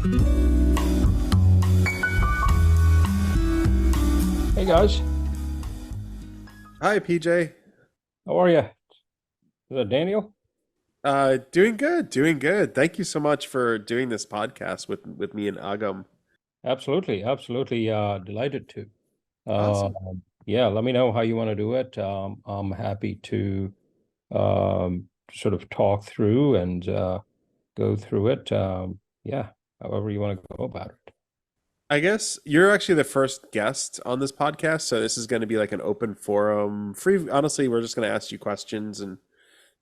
Hey guys, Hi, PJ. how are you? Is that Daniel? Doing good, doing good. Thank you so much for doing this podcast with me and Agam. Absolutely, absolutely. Delighted to. Uh, Awesome. yeah, let me know how you want to do it. I'm happy to sort of talk through and go through it. Yeah, however you want to go about it. I guess you're actually the first guest on this podcast, so this is going to be like an open forum. Free, honestly, we're just going to ask you questions and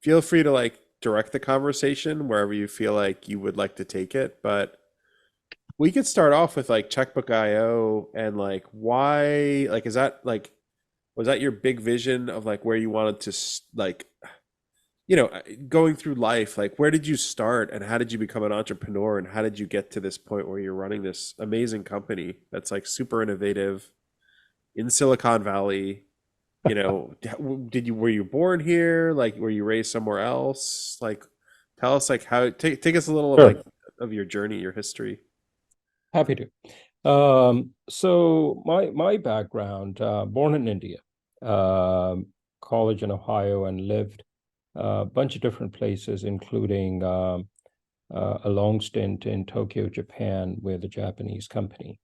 feel free to like direct the conversation wherever you feel like you would like to take it. But we could start off with like Checkbook IO and like why, like, is that like, was that your big vision of like where you wanted to like going through life, like where did you start and how did you become an entrepreneur and how did you get to this point where you're running this amazing company that's like super innovative in Silicon Valley? Did you were you born here? Like were you raised somewhere else? Like tell us like how take us a little of like Sure. of your journey, your history. Happy to. So my background, born in India, college in Ohio, and lived a bunch of different places, including a long stint in Tokyo, Japan, with a Japanese company.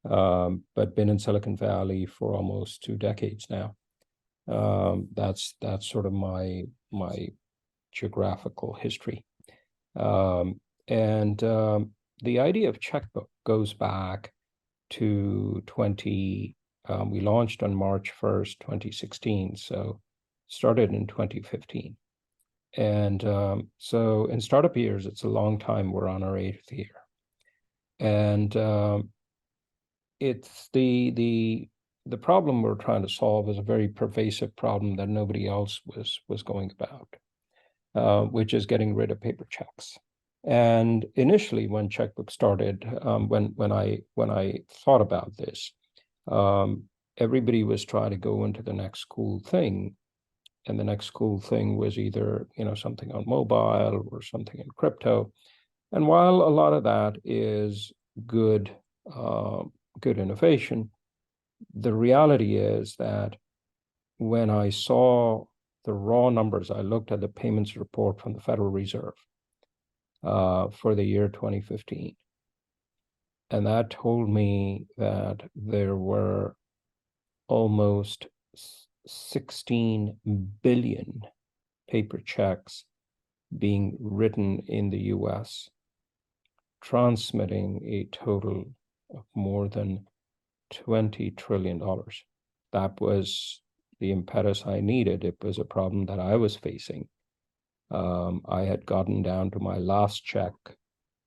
But been in Silicon Valley for almost 2 decades now. That's sort of my geographical history. And the idea of checkbook goes back to 20. We launched on March 1st, 2016. So started in 2015. And so in startup years, it's a long time. We're on our eighth year. And it's the problem we're trying to solve is a very pervasive problem that nobody else was going about, which is getting rid of paper checks. And initially, when Checkbook started, when I thought about this, um, everybody was trying to go into the next cool thing, and the next cool thing was either something on mobile or something in crypto. And while a lot of that is good, uh, good innovation, the reality is that when I saw the raw numbers, I looked at the payments report from the Federal Reserve for the year 2015, and that told me that there were almost 16 billion paper checks being written in the US, transmitting a total of more than $20 trillion. That was the impetus I needed. It was a problem that I was facing. I had gotten down to my last check,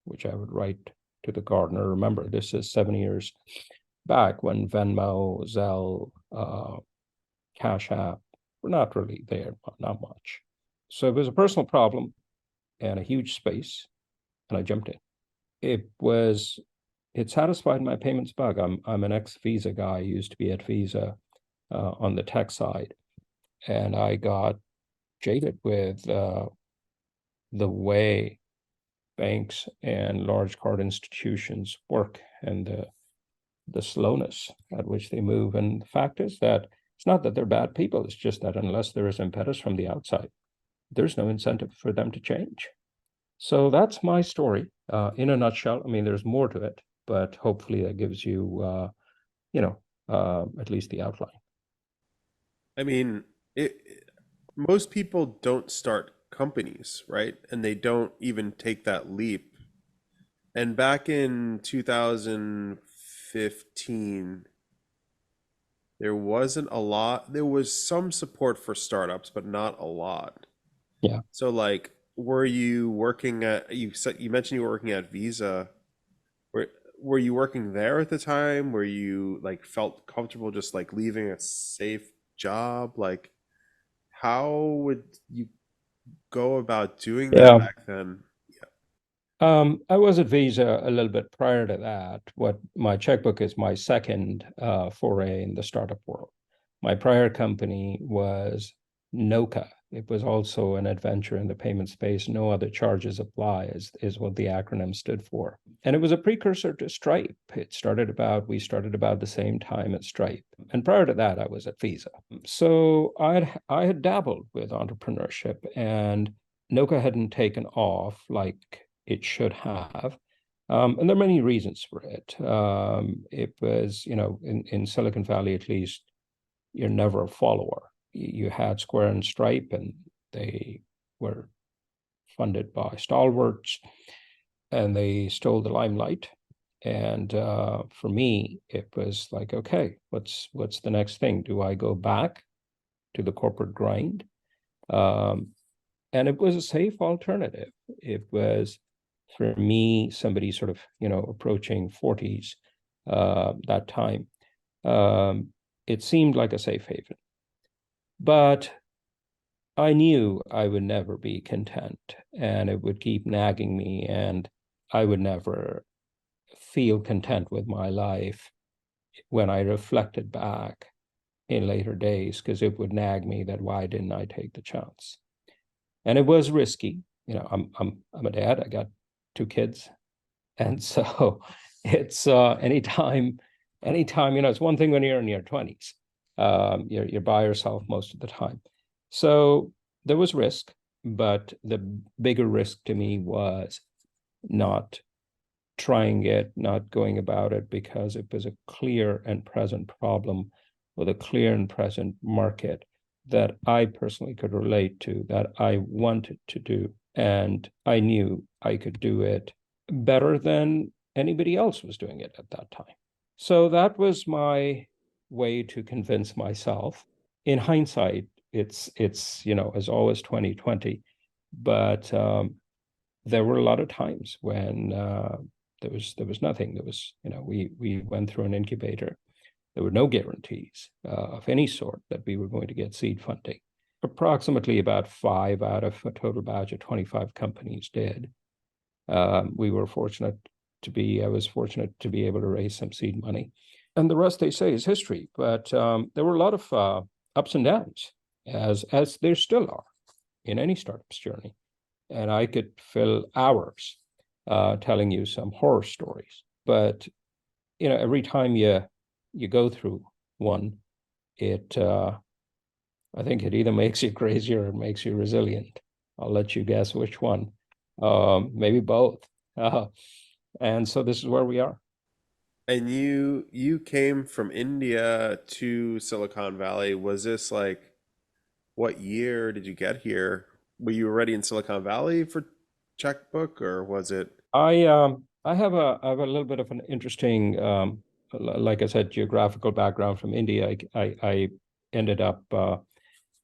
which I would write to the gardener. Remember, this is 7 years back when Venmo, Zelle, Cash App were not really there, not much. So it was a personal problem and a huge space, and I jumped in. It was it satisfied my payments bug. I'm an ex-Visa guy. I used to be at Visa on the tech side, and I got jaded with the way banks and large card institutions work and the slowness at which they move. And the fact is that it's not that they're bad people. It's just that unless there is impetus from the outside, there's no incentive for them to change. So that's my story in a nutshell. I mean, there's more to it, but hopefully that gives you, at least the outline. I mean, most people don't start companies, right? And they don't even take that leap. And back in 2015, there wasn't a lot. There was some support for startups, but not a lot. Yeah. So like, were you working at you mentioned you were working at Visa. Were were you working there at the time? Were you like felt comfortable just like leaving a safe job? Like how would you go about doing that Yeah. back then? I was at Visa a little bit prior to that. What my checkbook is my second foray in the startup world. My prior company was Noka. It was also an adventure in the payment space. No other charges apply is what the acronym stood for. And it was a precursor to Stripe. We started about the same time as Stripe. And prior to that, I was at Visa. So I had dabbled with entrepreneurship, and Noka hadn't taken off like it should have. And there are many reasons for it. It was, in Silicon Valley, at least, you're never a follower. You had Square and Stripe, and they were funded by stalwarts, and they stole the limelight. And for me, it was like, okay, what's the next thing? Do I go back to the corporate grind? And it was a safe alternative. It was, for me, somebody sort of, approaching 40s that time. It seemed like a safe haven. But I knew I would never be content, and it would keep nagging me, and I would never feel content with my life when I reflected back in later days, because it would nag me that why didn't I take the chance? And it was risky. I'm a dad. I got 2 kids, and so it's anytime, it's one thing when you're in your 20s, you're by yourself most of the time. So there was risk, but the bigger risk to me was not trying it, not going about it, because it was a clear and present problem with a clear and present market that I personally could relate to, that I wanted to do. And I knew I could do it better than anybody else was doing it at that time. So that was my way to convince myself. In hindsight, it's as always 2020, but there were a lot of times when there was nothing. There was, we went through an incubator. There were no guarantees of any sort that we were going to get seed funding. Approximately about 5 out of a total batch of 25 companies did. I was fortunate to be able to raise some seed money. And the rest, they say, is history. But there were a lot of ups and downs, as there still are in any startup's journey. And I could fill hours telling you some horror stories. But every time you go through one, I think it either makes you crazy or it makes you resilient. I'll let you guess which one. Maybe both. And so this is where we are. And you came from India to Silicon Valley. Was this like, what year did you get here? Were you already in Silicon Valley for Checkbook, or was it? I have a little bit of an interesting, like I said, geographical background from India. I ended up,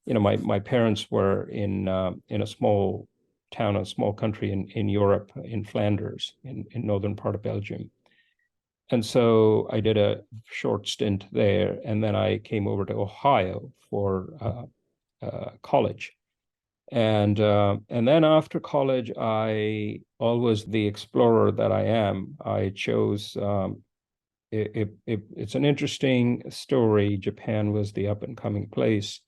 my parents were in a small town, a small country in Europe, in Flanders, in northern part of Belgium. And so I did a short stint there, and then I came over to Ohio for college. And then after college, I always the explorer that I am. I chose it's an interesting story. Japan was the up and coming place.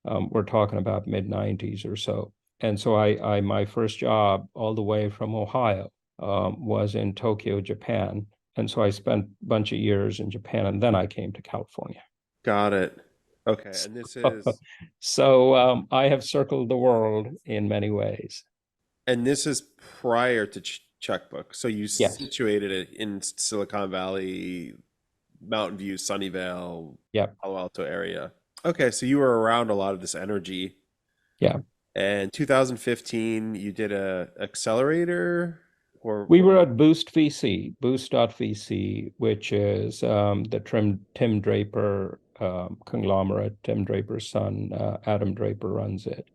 We're talking about mid 90s or so. And so I my first job all the way from Ohio was in Tokyo, Japan. And so I spent a bunch of years in Japan, and then I came to California. Got it. Okay, and this is So I have circled the world in many ways. and this is prior to Checkbook. So you Yes. situated it in Silicon Valley, Mountain View, Sunnyvale, Yeah. Palo Alto area. Okay, so you were around a lot of this energy. Yeah. And 2015, you did a accelerator, We or were at Boost VC, Boost.vc, which is the Tim Draper conglomerate. Tim Draper's son, Adam Draper, runs it.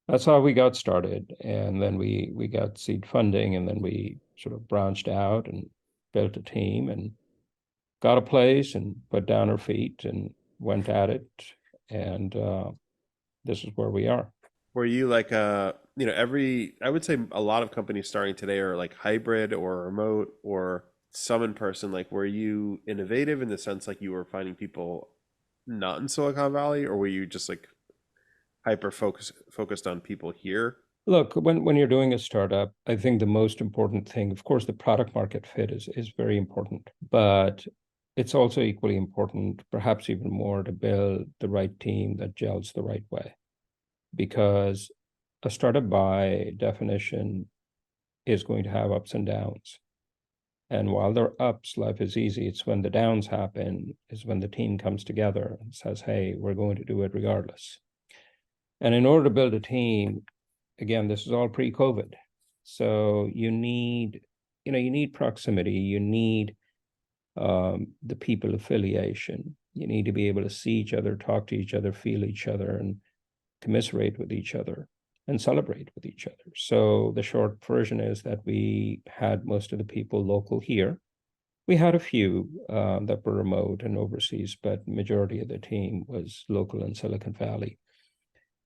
That's how we got started. And then we got seed funding, and then we sort of branched out and built a team and got a place and put down our feet and went at it. And this is where we are. were you like I would say a lot of companies starting today are like hybrid or remote or some in person. Like, were you innovative in the sense like you were finding people not in Silicon Valley, or were you just like hyper focused on people here? Look, when you're doing a startup, I think the most important thing, of course, the product market fit is very important, but it's also equally important, perhaps even more, to build the right team that gels the right way. Because a startup by definition is going to have ups and downs. And while there are ups, life is easy. It's when the downs happen, is when the team comes together and says, hey, we're going to do it regardless. And in order to build a team, again, this is all pre-COVID. So you need proximity, you need the people affiliation. You need to be able to see each other, talk to each other, feel each other, and commiserate with each other and celebrate with each other. So the short version is that we had most of the people local here. We had a few that were remote and overseas, but majority of the team was local in Silicon Valley.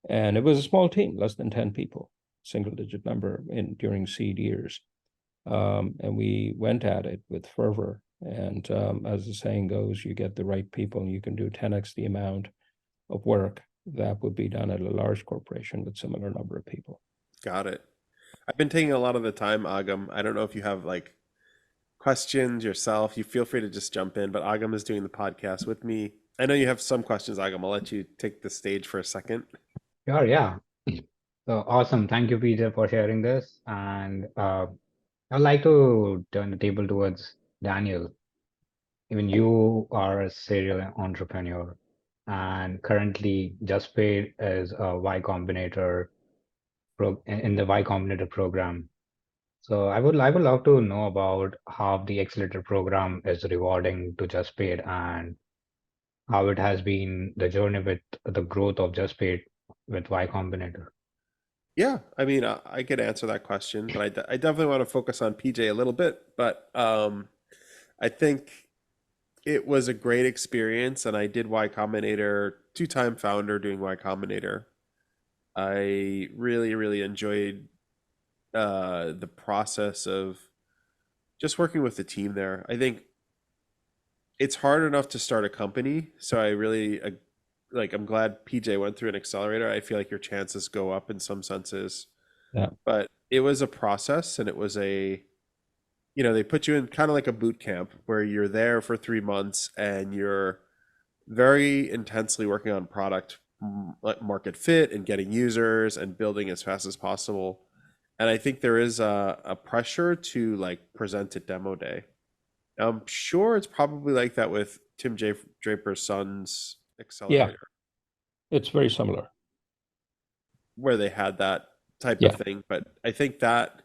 And it was a small team, less than 10 people, single digit number during seed years. And we went at it with fervor. And as the saying goes, you get the right people and you can do 10x the amount of work that would be done at a large corporation with similar number of people. Got it. I've been taking a lot of the time, Agam. I don't know if you have like questions yourself. You feel free to just jump in, but Agam is doing the podcast with me. I know you have some questions, Agam. I'll let you take the stage for a second. Sure, yeah. So awesome. Thank you, PJ, for sharing this. And I'd like to turn the table towards Daniel. Even you are a serial entrepreneur, and currently JustPay is a Y Combinator in the Y Combinator program. So I would love to know about how the accelerator program is rewarding to JustPay and how it has been the journey with the growth of JustPay with Y Combinator. Yeah, I mean, I could answer that question, but I definitely want to focus on PJ a little bit. But I think it was a great experience, and I did Y Combinator, two-time founder doing Y Combinator. I really, really enjoyed the process of just working with the team there. I think it's hard enough to start a company, so I really like. I'm glad PJ went through an accelerator. I feel like your chances go up in some senses, Yeah. but it was a process, and it was they put you in kind of like a boot camp where you're there for 3 months and you're very intensely working on product like market fit and getting users and building as fast as possible. And I think there is a pressure to like present at demo day. I'm sure it's probably like that with Draper's son's Yeah, accelerator, it's very similar. where they had that type of Yeah. thing. But I think that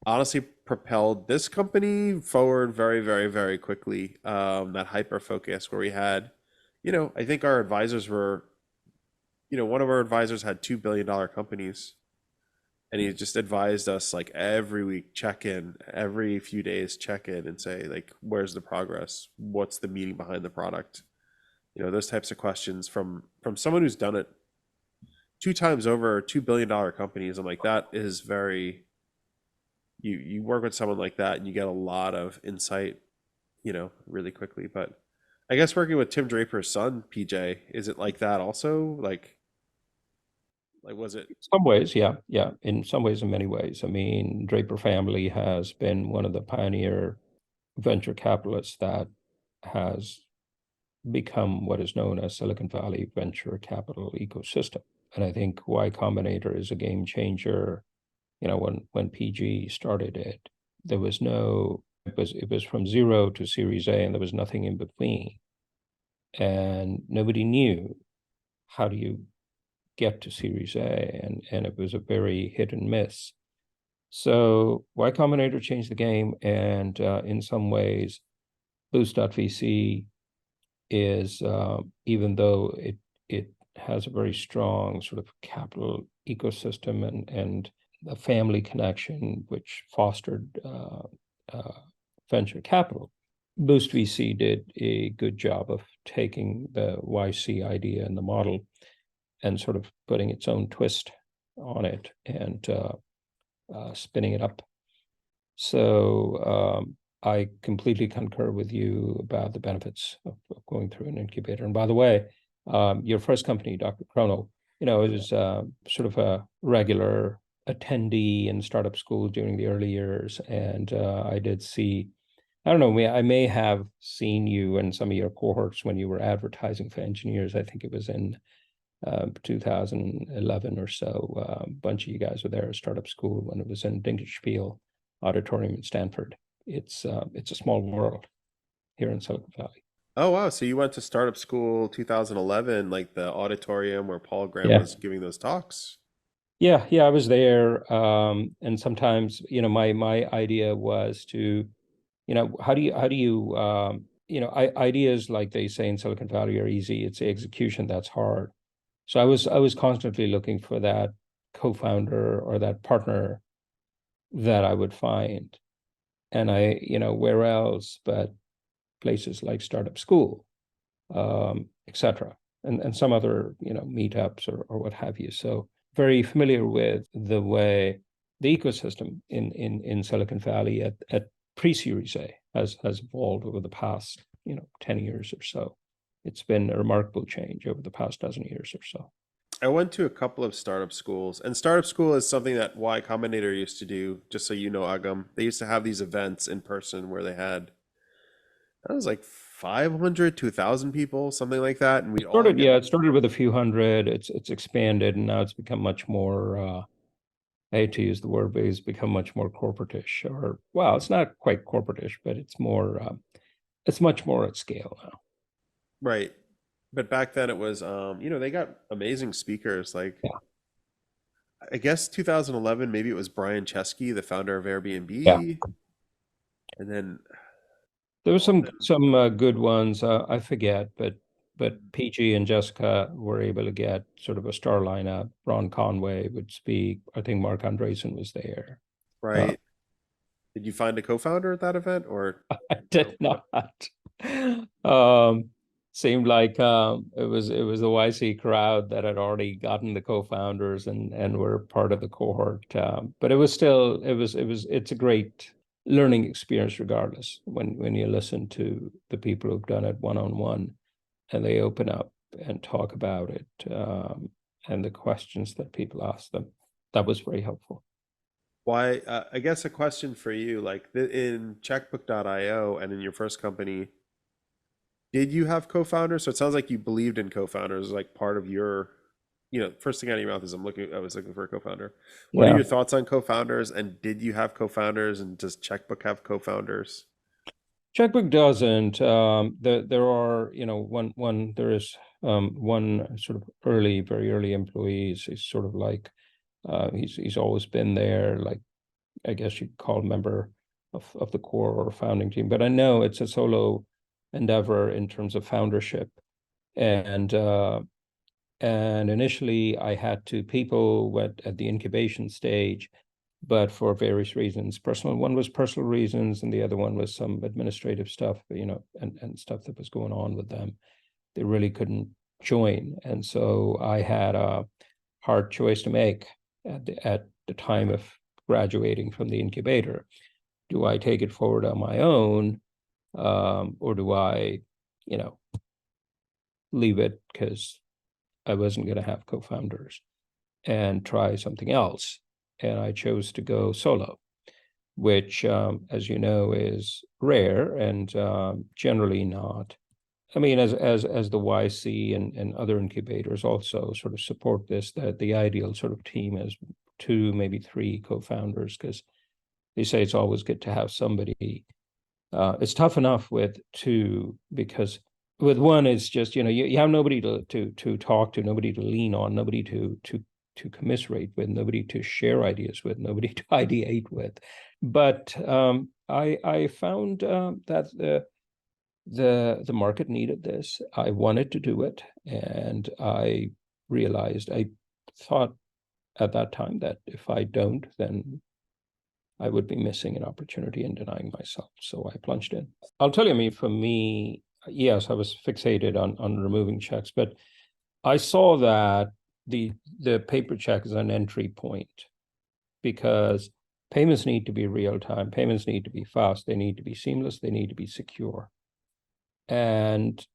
honestly propelled this company forward very, very, very quickly. That hyper focus where we had, I think our advisors were, one of our advisors had $2 billion companies, and he just advised us like every week check in, every few days check in and say like, where's the progress? What's the meaning behind the product? Those types of questions from someone who's done it two times over, $2 billion companies. I'm like, that is very, you work with someone like that and you get a lot of insight, really quickly. But I guess working with Tim Draper's son, PJ, is it like that also? Like was it? In some ways, yeah, yeah. In some ways, in many ways. I mean, Draper family has been one of the pioneer venture capitalists that has become what is known as Silicon Valley venture capital ecosystem. And I think Y Combinator is a game changer. When PG started it, there was no, it was from zero to Series A, and there was nothing in between. And nobody knew how do you get to Series A, and it was a very hit and miss. So Y Combinator changed the game, and in some ways, Boost.vc is even though it has a very strong sort of capital ecosystem and a family connection which fostered venture capital. Boost VC did a good job of taking the YC idea and the model and sort of putting its own twist on it and spinning it up. So I completely concur with you about the benefits of going through an incubator. And by the way, your first company, Dr. Chrono, it was sort of a regular attendee in startup school during the early years, and I did see. I don't know. I may have seen you in some of your cohorts when you were advertising for engineers. I think it was in 2011 or so. A bunch of you guys were there at startup school when it was in Dinkelspiel Auditorium in Stanford. It's a small world here in Silicon Valley. Oh wow, so you went to startup school 2011, like the auditorium where Paul Graham Yeah. was giving those talks? Yeah, I was there. And sometimes, my idea was to, how do you ideas, like they say in Silicon Valley, are easy. It's the execution that's hard. So I was constantly looking for that co-founder or that partner that I would find. And where else but places like Startup School, etc. And some other, meetups or what have you. So very familiar with the way the ecosystem in Silicon Valley at pre-Series A has evolved over the past, 10 years or so. It's been a remarkable change over the past dozen years or so. I went to a couple of startup schools, and startup school is something that Y Combinator used to do, just so you know, Agam. They used to have these events in person where they had, that was like 500 to 1,000 people, something like that, and we'd all get. It started with a few hundred. It's expanded, and now it's become much more. I hate to use the word, but it's become much more corporatish. Or well, it's not quite corporatish, but it's more. It's much more at scale now. Right. But back then it was, they got amazing speakers. Like, Yeah, I guess 2011, maybe it was Brian Chesky, the founder of yeah. Airbnb. And then, There were oh, some good ones. I forget, but PG and Jessica were able to get sort of a star lineup. Ron Conway would speak. I think Mark Andreessen was there. Uh, right. Did you find a co-founder at that event or I no? did not. Um, Seemed like it was the YC crowd that had already gotten the co-founders and were part of the cohort. But it was still it's a great learning experience regardless when you listen to the people who've done it one on one and they open up and talk about it, and the questions that people ask them. That was very helpful. Why, I guess a question for you, like in checkbook.io and in your first company, did you have co-founders? So it sounds like you believed in co-founders, like part of your, first thing out of your mouth is I was looking for a co-founder. What are Yeah. your thoughts on co-founders, and did you have co-founders, and does Checkbook have co-founders? Checkbook doesn't. There are, there is one sort of very early employees. He's sort of like he's always been there, like I guess you'd call a member of the core or founding team. But I know it's a solo endeavor in terms of foundership. And initially I had two people went at the incubation stage, but for various reasons. One was personal reasons, and the other one was some administrative stuff, and stuff that was going on with them. They really couldn't join. And so I had a hard choice to make at the time of graduating from the incubator. Do I take it forward on my own, or do I, you know, leave it because I wasn't going to have co-founders and try something else? And I chose to go solo, which, as you know, is rare and generally not. I mean, as the YC and other incubators also sort of support this, that the ideal sort of team is two, maybe three co-founders, because they say it's always good to have somebody. It's tough enough with two because with one it's just you have nobody to talk to, nobody to lean on, nobody to commiserate with, nobody to share ideas with, nobody to ideate with. But I found that the market needed this. I wanted to do it, and I realized I thought at that time that if I don't, then I would be missing an opportunity and denying myself. So I plunged in. I'll tell you, for me, yes, I was fixated on removing checks, but I saw that the paper check is an entry point because payments need to be real time, payments need to be fast, they need to be seamless, they need to be secure. And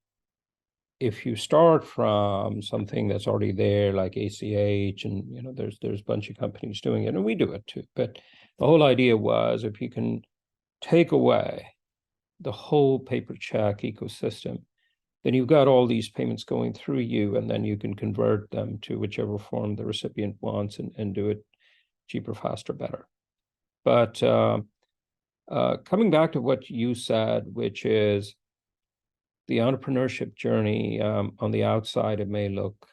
if you start from something that's already there, like ACH, and there's a bunch of companies doing it, and we do it too. But the whole idea was, if you can take away the whole paper check ecosystem, then you've got all these payments going through you, and then you can convert them to whichever form the recipient wants, and do it cheaper, faster, better. But coming back to what you said, which is the entrepreneurship journey, on the outside, it may look,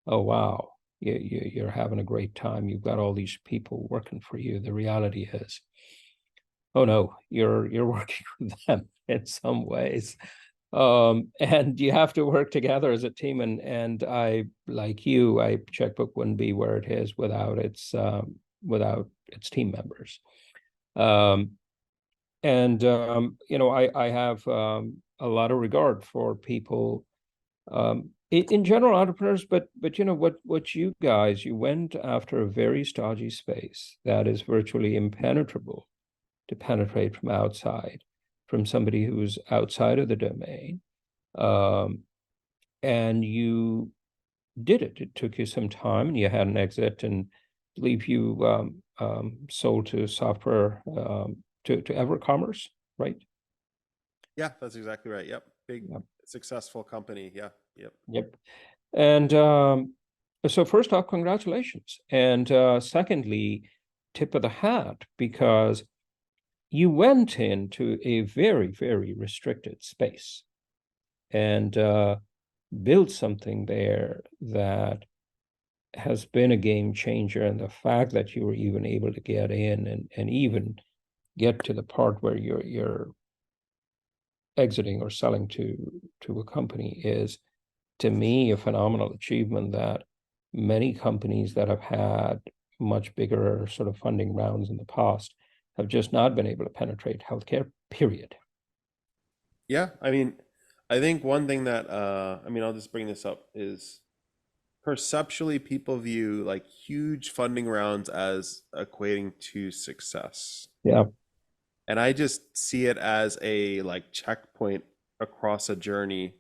oh, wow, you're having a great time. You've got all these people working for you. The reality is, oh no, you're working with them in some ways. And you have to work together as a team. And I, like you, Checkbook wouldn't be where it is without its team members. I have a lot of regard for people, in general, entrepreneurs, but what you guys, you went after a very stodgy space that is virtually impenetrable to penetrate from outside, from somebody who's outside of the domain. And you did it. It took you some time, and you had an exit, and I believe you sold to software, to EverCommerce, right? Yeah, that's exactly right. Yep. Big, Yep. successful company. Yeah. Yep. Yep. And so first off, congratulations. And secondly, tip of the hat, because you went into a very, very restricted space and built something there that has been a game changer. And the fact that you were even able to get in, and even get to the part where you're exiting or selling to a company is, to me, a phenomenal achievement that many companies that have had much bigger sort of funding rounds in the past have just not been able to penetrate healthcare, period. Yeah. I mean, I think one thing that, I'll just bring this up, is perceptually people view like huge funding rounds as equating to success. Yeah. And I just see it as a like checkpoint across a journey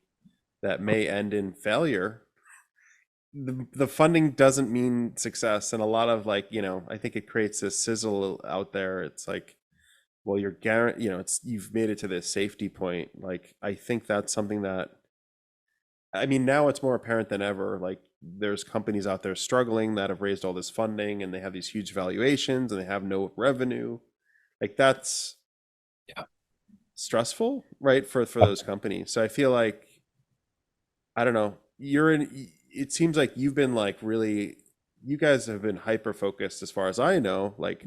that may end in failure. The funding doesn't mean success. And a lot of like, I think it creates this sizzle out there. It's like, well, you're guaranteed, you've made it to this safety point. Like, I think that's something that, now it's more apparent than ever. Like, there's companies out there struggling that have raised all this funding, and they have these huge valuations, and they have no revenue. Like, that's Yeah. stressful, right? For those companies. So I feel like, I don't know, it seems like you've been like really, you guys have been hyper focused as far as I know. Like,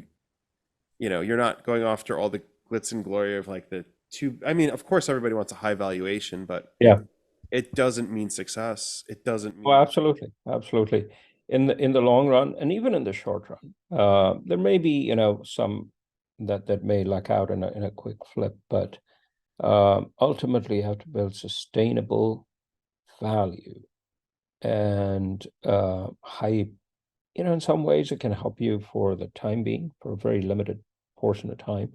you're not going after all the glitz and glory of like the two. Of course everybody wants a high valuation, but Yeah. it doesn't mean success. It doesn't Oh, mean absolutely. Absolutely. In the long run, and even in the short run, there may be, some that may luck out in a quick flip, but ultimately you have to build sustainable value and high. In some ways it can help you for the time being, for a very limited portion of time,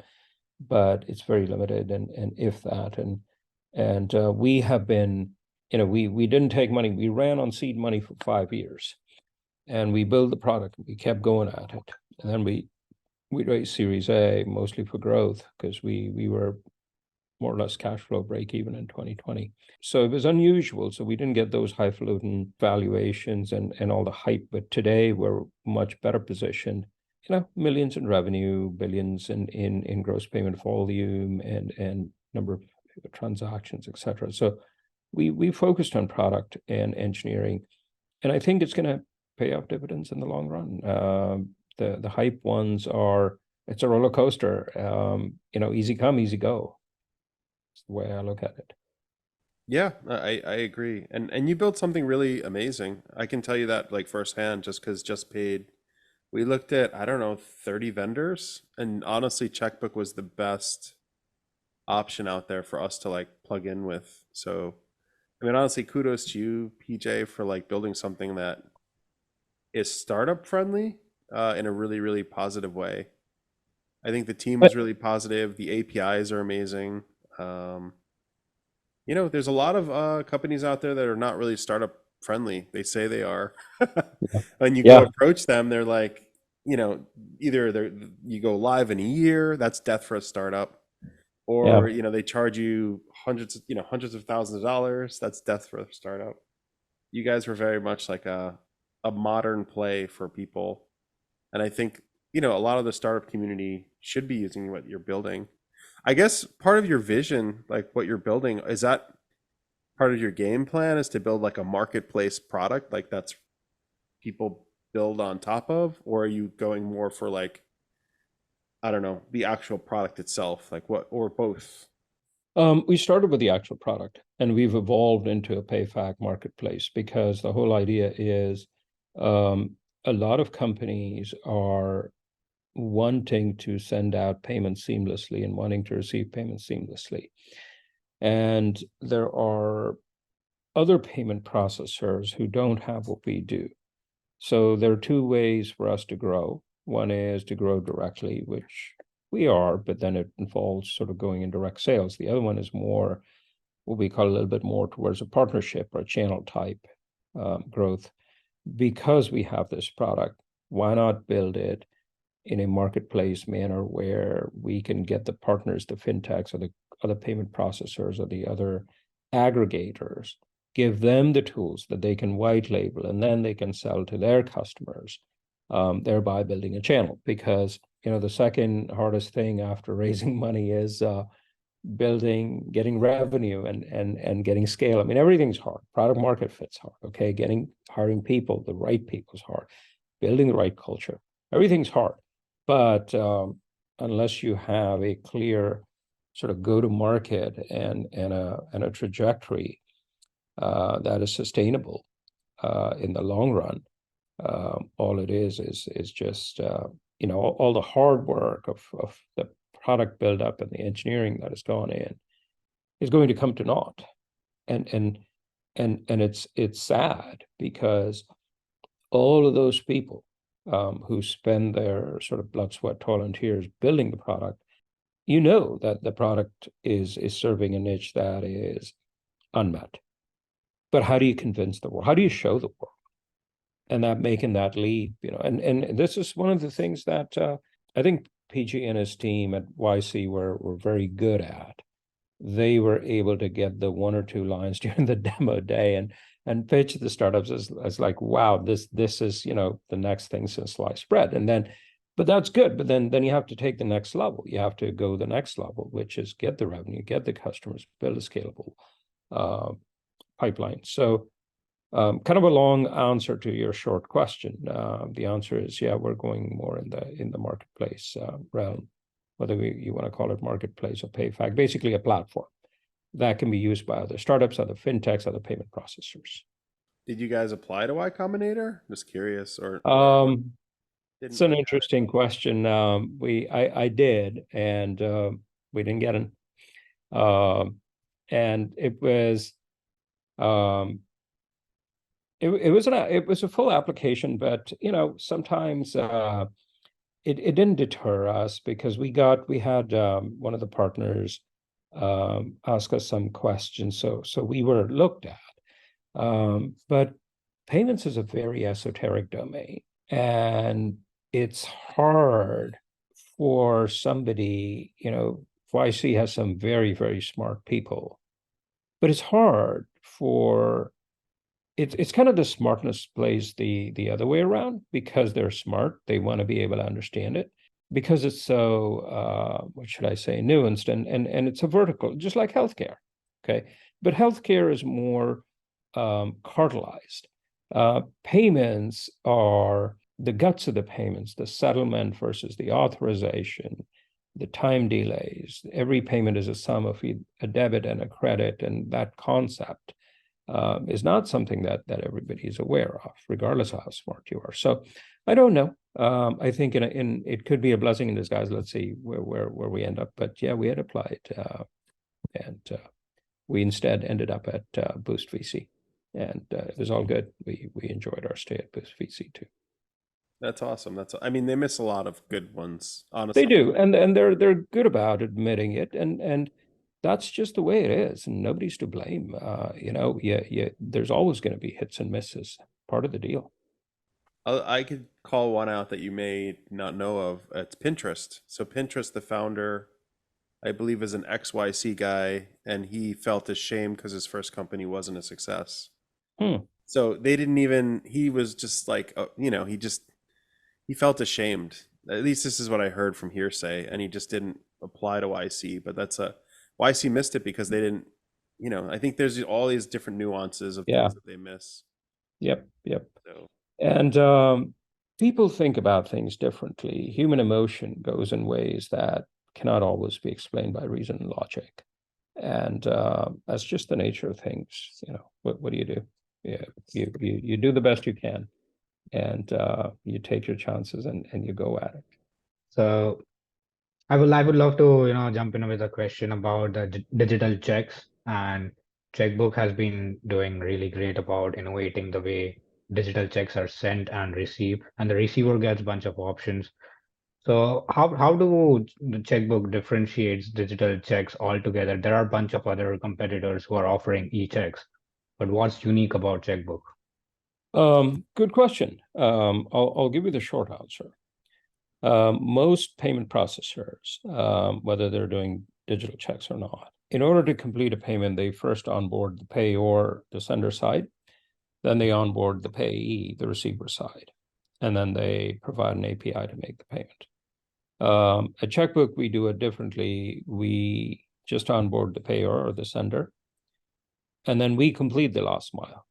but it's very limited, and if that, and we have been, we didn't take money. We ran on seed money for 5 years, and we built the product. We kept going at it, and then we raised Series A, mostly for growth, because we were more or less cash flow break even in 2020. So it was unusual. So we didn't get those highfalutin valuations and all the hype. But today we're much better positioned, millions in revenue, billions in gross payment volume, and number of transactions, et cetera. So we focused on product and engineering, and I think it's going to pay off dividends in the long run. The hype ones it's a roller coaster. Easy come, easy go. It's the way I look at it. Yeah, I agree. And you built something really amazing. I can tell you that like firsthand, just because Just Paid, we looked at, I don't know, 30 vendors, and honestly Checkbook was the best option out there for us to like plug in with. So honestly, kudos to you, PJ, for like building something that is startup friendly, in a really, really positive way. I think the team was But really positive. The APIs are amazing. Um, There's a lot of companies out there that are not really startup friendly. They say they are. When you go Yeah, approach them, they're like, you know, either you go live in a year, that's death for a startup, yeah. or they charge you hundreds of thousands of dollars. That's death for a startup. You guys were very much like a modern play for people, and I think a lot of the startup community should be using what you're building. I guess part of your vision, like what you're building, is that part of your game plan is to build like a marketplace product, like that's people build on top of, or are you going more for like, I don't know, the actual product itself, like what, or both? We started with the actual product and we've evolved into a PayFac marketplace because the whole idea is um, a lot of companies are wanting to send out payments seamlessly and wanting to receive payments seamlessly. And there are other payment processors who don't have what we do. So there are two ways for us to grow. One is to grow directly, which we are, but then it involves sort of going in direct sales. The other one is more what we call a little bit more towards a partnership or a channel type growth. Because we have this product, why not build it in a marketplace manner where we can get the partners, the fintechs or the other payment processors or the other aggregators, give them the tools that they can white label and then they can sell to their customers, thereby building a channel. Because the second hardest thing after raising money is getting revenue and getting scale. I mean, everything's hard. Product market fit's hard. Okay, hiring people, the right people is hard. Building the right culture, everything's hard. But unless you have a clear sort of go to market and a trajectory that is sustainable in the long run, all it is just all the hard work of the product build-up and the engineering that has gone in is going to come to naught. And it's sad because all of those people who spend their sort of blood, sweat, toil, and tears building the product, that the product is serving a niche that is unmet. But how do you convince the world? How do you show the world? And that making that leap, and this is one of the things that I think PG and his team at YC were very good at. They were able to get the one or two lines during the demo day and pitch the startups as like, wow, this is the next thing since sliced bread. And then, but that's good. But then you have to take the next level. You have to go the next level, which is get the revenue, get the customers, build a scalable uh, pipeline. So kind of a long answer to your short question. The answer is, yeah, we're going more in the marketplace realm, whether you want to call it marketplace or PayFac, basically a platform that can be used by other startups, other fintechs, other payment processors. Did you guys apply to Y Combinator? Just curious, or Um, it's didn't an work out? interesting question. I did, and we didn't get in. And um, it was a full application, but sometimes it didn't deter us because we had one of the partners ask us some questions, so we were looked at. But payments is a very esoteric domain, and it's hard for somebody, YC has some very, very smart people, but it's hard for it's kind of the smartness plays the other way around because they're smart. They want to be able to understand it because it's so what should I say, nuanced and it's a vertical, just like healthcare. Okay. But healthcare is more cartelized. Payments are the guts of the payments, the settlement versus the authorization, the time delays. Every payment is a sum of a debit and a credit, and that concept is not something that everybody is aware of, regardless of how smart you are. So I don't know. I think in it could be a blessing in disguise. Let's see where we end up. But yeah, we had applied, and we instead ended up at Boost VC, and it was all good. We enjoyed our stay at Boost VC too. That's awesome. I mean, they miss a lot of good ones, They honestly. do, and they're good about admitting it, and that's just the way it is, and nobody's to blame. There's always going to be hits and misses, part of the deal. I could call one out that you may not know of. It's Pinterest. So Pinterest, the founder, I believe, is an XYC guy, and he felt ashamed because his first company wasn't a success. Hmm. So they didn't even. He was just like, he felt ashamed. At least this is what I heard from hearsay, and he just didn't apply to YC. But YC missed it because they didn't. I think there's all these different nuances of Yeah. things that they miss. Yep. So And people think about things differently. Human emotion goes in ways that cannot always be explained by reason and logic. And that's just the nature of things. What do you do? Yeah, you do the best you can, and you take your chances, and you go at it. So I would love to, jump in with a question about the digital checks. And Checkbook has been doing really great about innovating the way digital checks are sent and received, and the receiver gets a bunch of options. So how do the Checkbook differentiates digital checks altogether? There are a bunch of other competitors who are offering e-checks, but what's unique about Checkbook? Good question. I'll give you the short answer. Most payment processors, whether they're doing digital checks or not, in order to complete a payment, they first onboard the payor, the sender side, then they onboard the payee, the receiver side, and then they provide an API to make the payment. At Checkbook, we do it differently. We just onboard the payor or the sender, and then we complete the last mile.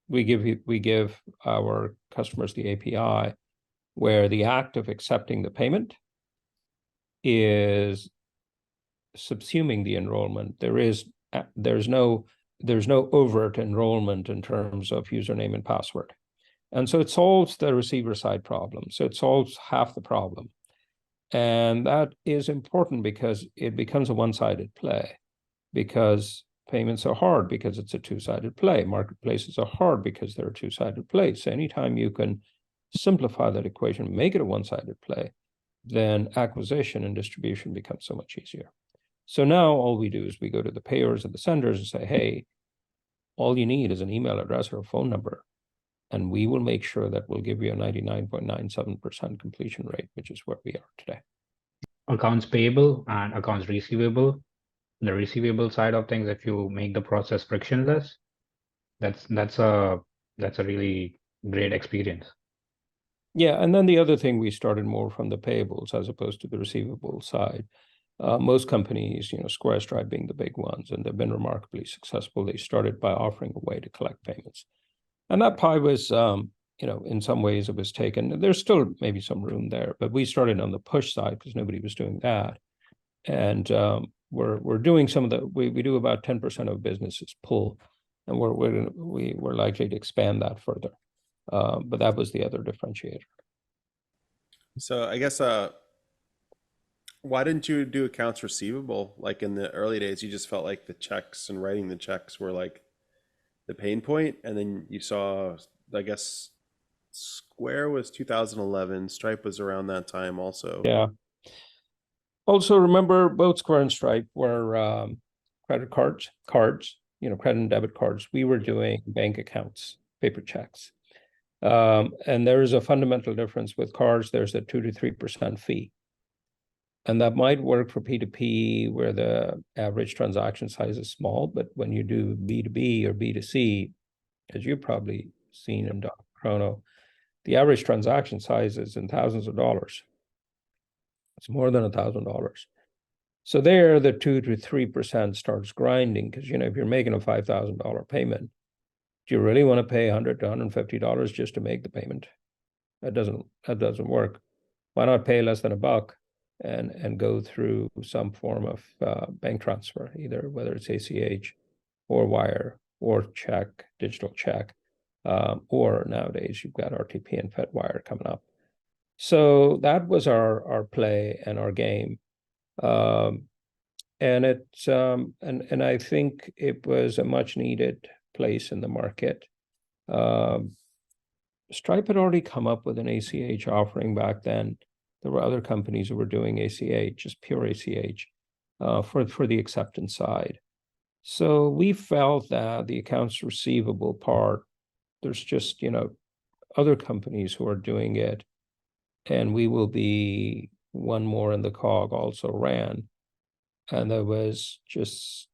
We give our customers the API where the act of accepting the payment is subsuming the enrollment. There's no overt enrollment in terms of username and password. And so it solves the receiver side problem. So it solves half the problem. And that is important because it becomes a one-sided play, because payments are hard because it's a two-sided play. Marketplaces are hard because they're a two-sided play. So anytime you can simplify that equation, make it a one-sided play, then acquisition and distribution becomes so much easier. So now all we do is we go to the payers and the senders and say, hey, all you need is an email address or a phone number, and we will make sure that we'll give you a 99.97% completion rate, which is where we are today. Accounts payable and accounts receivable. The receivable side of things, if you make the process frictionless, that's a really great experience. Yeah, and then the other thing, we started more from the payables as opposed to the receivable side. Most companies, Square, Stripe being the big ones, and they've been remarkably successful. They started by offering a way to collect payments. And that pie was, in some ways it was taken. There's still maybe some room there, but we started on the push side because nobody was doing that. And we're doing some of the, we do about 10% of businesses pull, and we're likely to expand that further. But that was the other differentiator. So I guess why didn't you do accounts receivable? Like in the early days, you just felt like the checks and writing the checks were like the pain point, and then you saw, I guess, Square was 2011, Stripe was around that time also. Yeah. Also, remember, both Square and Stripe were credit cards, credit and debit cards. We were doing bank accounts, paper checks. And there is a fundamental difference with cards. There's a 2 to 3% fee. And that might work for P2P, where the average transaction size is small. But when you do B2B or B2C, as you've probably seen in Chrono, the average transaction size is in thousands of dollars. It's more than $1,000. So there, the 2 to 3% starts grinding, because if you're making a $5,000 payment, do you really want to pay $100 to $150 just to make the payment? That doesn't work. Why not pay less than $1 and go through some form of bank transfer, either whether it's ACH or wire or check, digital check, or nowadays you've got RTP and FedWire coming up. So that was our play and our game. And it's and I think it was a much needed place in the market. Stripe had already come up with an ACH offering back then. There were other companies who were doing ACH, just pure ACH. for the acceptance side. So we felt that the accounts receivable part, there's just, other companies who are doing it, and we will be one more in the cog also ran. And there was just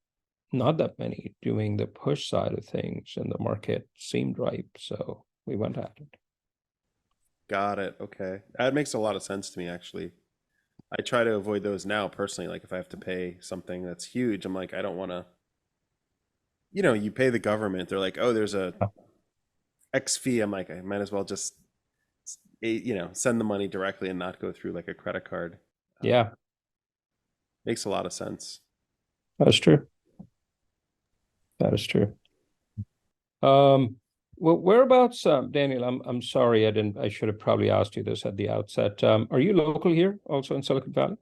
not that many doing the push side of things, and the market seemed ripe. So we went at it. Got it. Okay. That makes a lot of sense to me, actually. I try to avoid those now personally. Like if I have to pay something that's huge, I'm like, I don't want to, you pay the government. They're like, oh, there's a X fee. I'm like, I might as well just, send the money directly and not go through like a credit card. Yeah, Makes a lot of sense. that's true. That is true. Well, whereabouts, Daniel? I'm sorry, I should have probably asked you this at the outset. Are you local here, also in Silicon Valley?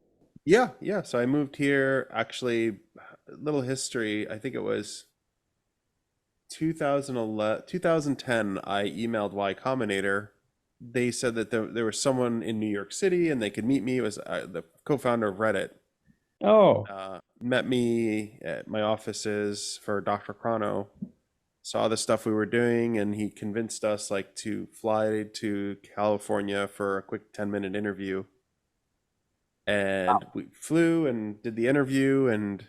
Yeah, yeah. So I moved here actually, a little history. I think it was 2011, 2010. I emailed Y Combinator. They said that there was someone in New York City and they could meet me. It was the co-founder of Reddit. Oh, Met me at my offices for Dr. Chrono, saw the stuff we were doing, and he convinced us like to fly to California for a quick 10-minute interview. And we flew and did the interview, and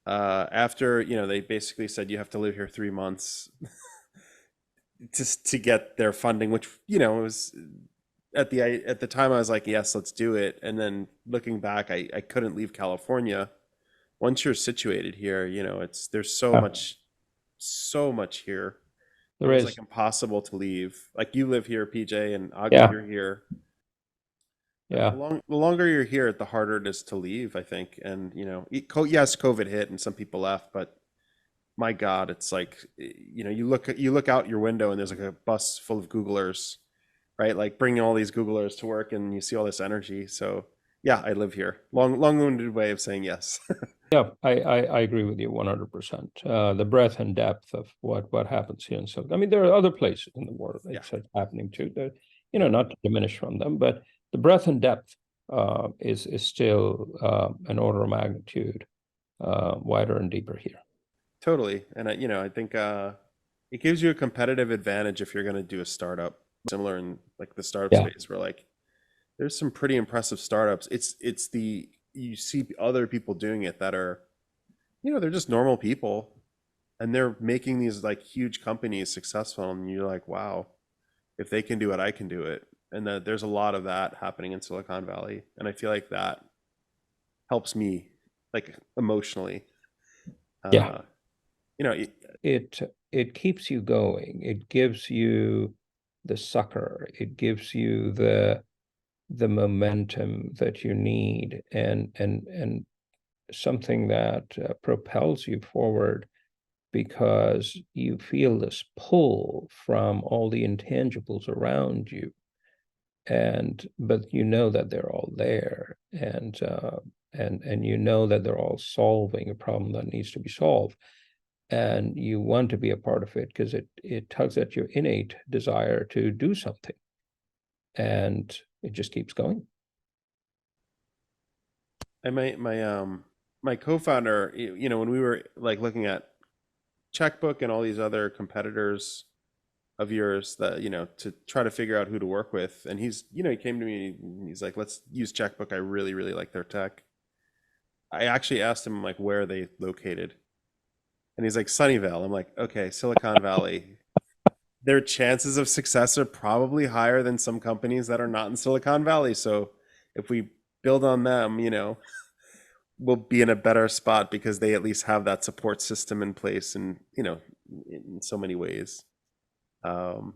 after, they basically said you have to live here 3 months just to get their funding, which, it was at the time I was like, yes, let's do it. And then looking back, I couldn't leave California. Once you're situated here, there's so much here. It there was like is. impossible to leave. Like you live here, PJ, and Agam, Yeah, you're here. yeah, The longer you're here, the harder it is to leave, I think. And yes, COVID hit and some people left, but my God, it's like you look out your window and there's like a bus full of Googlers, right? Like bringing all these Googlers to work, and you see all this energy. So yeah, I live here. Long-winded way of saying yes. yeah. I agree with you 100%. The breadth and depth of what happens here in Silicon. I mean, there are other places in the world Yeah, it's happening too. That not to diminish from them, but the breadth and depth is still an order of magnitude wider and deeper here. totally. And I think it gives you a competitive advantage if you're going to do a startup similar in like the startup Yeah, space, where like there's some pretty impressive startups. It's the you see other people doing it that are, they're just normal people, and they're making these like huge companies successful, and you're like, wow, if they can do it, I can do it. And that there's a lot of that happening in Silicon Valley, and I feel like that helps me like emotionally. yeah. Uh, you know, it- It keeps you going. It gives you the sucker. It gives you the momentum that you need, and something that propels you forward, because you feel this pull from all the intangibles around you, but you know that they're all there, and you know that they're all solving a problem that needs to be solved, and you want to be a part of it because it tugs at your innate desire to do something, and it just keeps going. I my co-founder, when we were like looking at Checkbook and all these other competitors of yours, that to try to figure out who to work with, and he came to me and he's like, let's use Checkbook. I really really like their tech. I actually asked him like where are they located, and he's like Sunnyvale. I'm like, okay, Silicon Valley. Their chances of success are probably higher than some companies that are not in Silicon Valley. So if we build on them, we'll be in a better spot because they at least have that support system in place, and in so many ways. Um,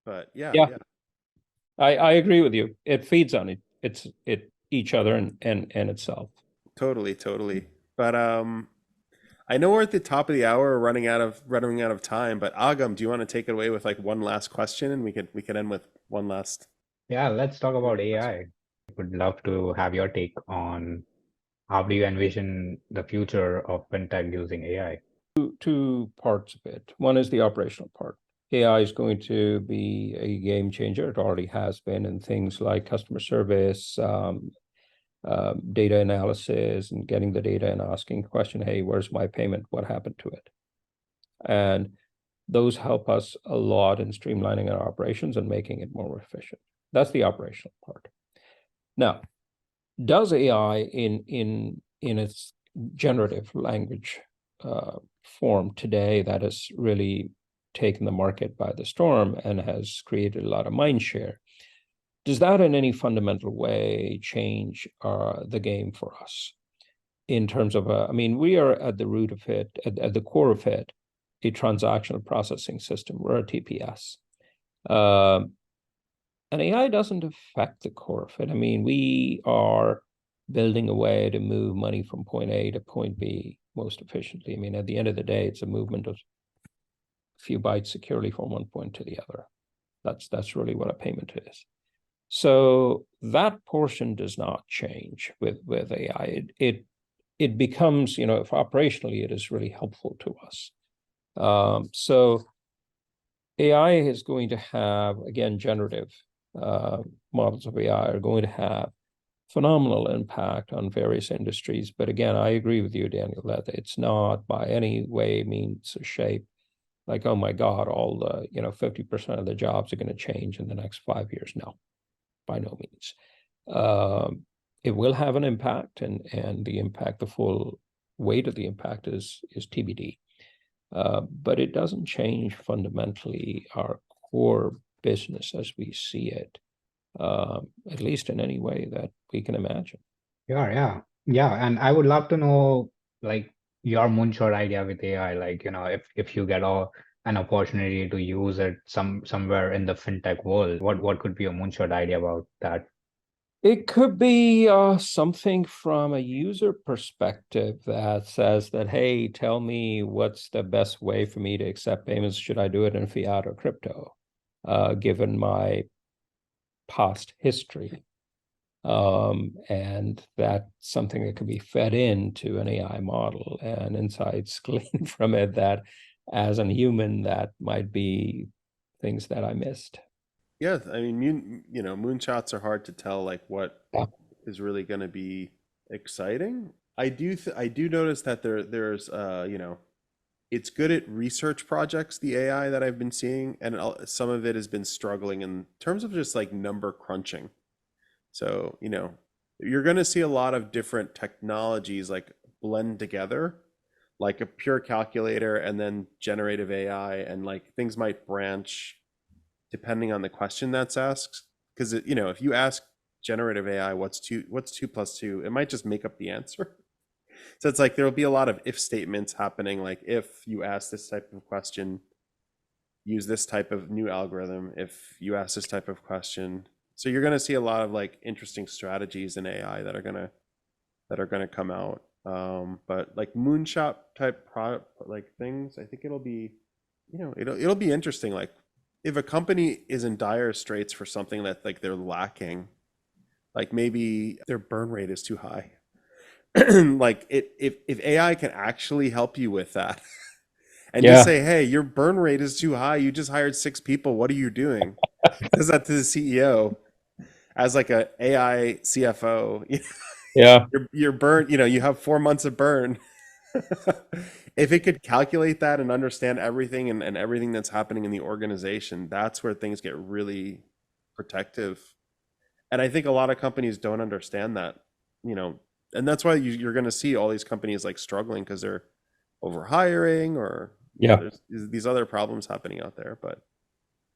but yeah, Yeah, yeah, I agree with you. It feeds on it each other and itself. totally, totally. But I know we're at the top of the hour, we're running out of time. But Agam, do you want to take it away with like one last question, and we could end with one last Yeah, let's talk about question. AI. Would love to have your take on how do you envision the future of fintech using AI? Two parts of it. One is the operational part. AI is going to be a game changer. It already has been in things like customer service, data analysis and getting the data and asking the question, hey, where's my payment? What happened to it? And those help us a lot in streamlining our operations and making it more efficient. That's the operational part. Now, does AI in its generative language form today that has really taken the market by the storm and has created a lot of mind share, does that in any fundamental way change the game for us in terms of, I mean, we are at the root of it, at the core of it, a transactional processing system. We're a TPS. And AI doesn't affect the core of it. I mean, we are building a way to move money from point A to point B most efficiently. I mean, at the end of the day, it's a movement of a few bytes securely from one point to the other. That's really what a payment is. So that portion does not change with AI. It becomes, you know, if operationally it is really helpful to us. So AI is going to have, again, generative models of AI are going to have phenomenal impact on various industries. But again, I agree with you, Daniel, that it's not by any way, means, or shape like, oh my God, all the, you know, 50% of the jobs are going to change in the next 5 years. No, by no means. It will have an impact, and the impact, the full weight of the impact is TBD. But it doesn't change fundamentally our core business as we see it, at least in any way that we can imagine. Yeah. And I would love to know, like, your moonshot idea with AI. Like, you know, if you get an opportunity to use it somewhere in the fintech world, what could be a moonshot idea about that? It could be something from a user perspective that says that, hey, tell me what's the best way for me to accept payments. Should I do it in fiat or crypto, given my past history? And that's something that could be fed into an AI model and insights gleaned from it that, as a human, that might be things that I missed. Yeah, I mean, you know, moonshots are hard to tell like what Yeah. is really going to be exciting. I do notice that there's you know, it's good at research projects, the AI that I've been seeing, and some of it has been struggling in terms of just like number crunching. So, you know, you're going to see a lot of different technologies like blend together, like a pure calculator and then generative AI, and like things might branch depending on the question that's asked. Because, you know, if you ask generative AI, what's two plus two, it might just make up the answer. So it's like there'll be a lot of if statements happening, like if you ask this type of question, use this type of new algorithm. If you ask this type of question, so you're going to see a lot of like interesting strategies in AI that are gonna come out. But like moonshot type product like things, I think it'll be, you know, it'll be interesting. Like if a company is in dire straits for something that like they're lacking, like maybe their burn rate is too high. Like if AI can actually help you with that and just Yeah. say, hey, your burn rate is too high. You just hired 6 people. What are you doing? Says that to the CEO as like a AI CFO. Yeah. You're burn, you know, you have 4 months of burn. If it could calculate that and understand everything and everything that's happening in the organization, that's where things get really protective. And I think a lot of companies don't understand that, you know, and that's why you're going to see all these companies like struggling because they're over hiring, or, you know, Yeah. there's these other problems happening out there. But,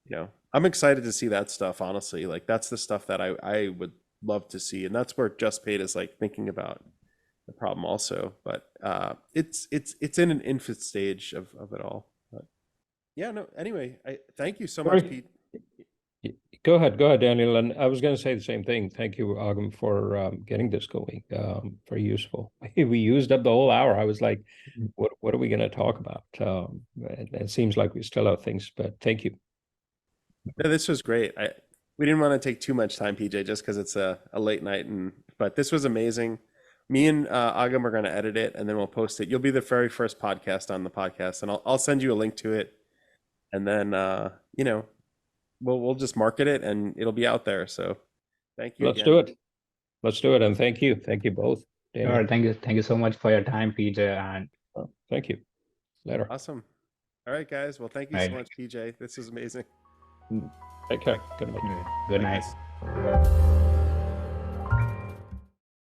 you know, I'm excited to see that stuff, honestly. Like that's the stuff that I would love to see. And that's where Just Paid is like thinking about the problem also. But it's in an infant stage of it all. But yeah, no, anyway, I thank you so much, Very. Pete. Go ahead, Daniel. And I was going to say the same thing. Thank you, Agam, for getting this going. Very useful. We used up the whole hour. I was like, what are we going to talk about? It seems like we still have things, but thank you. No, this was great. We didn't want to take too much time, PJ, just because it's a late night, and but this was amazing. Me and Agam are going to edit it, and then we'll post it. You'll be the very first podcast on the podcast, and I'll send you a link to it, and then you know, we'll just market it, and it'll be out there. So thank you Let's do again. it. Let's do it. And thank you both, All right, Daniel. thank you so much for your time, PJ, and Thank you. Later. Awesome. All right, guys. Well, thank you so right, much, PJ. This is amazing. Take care. Good night. good Bye, night. guys.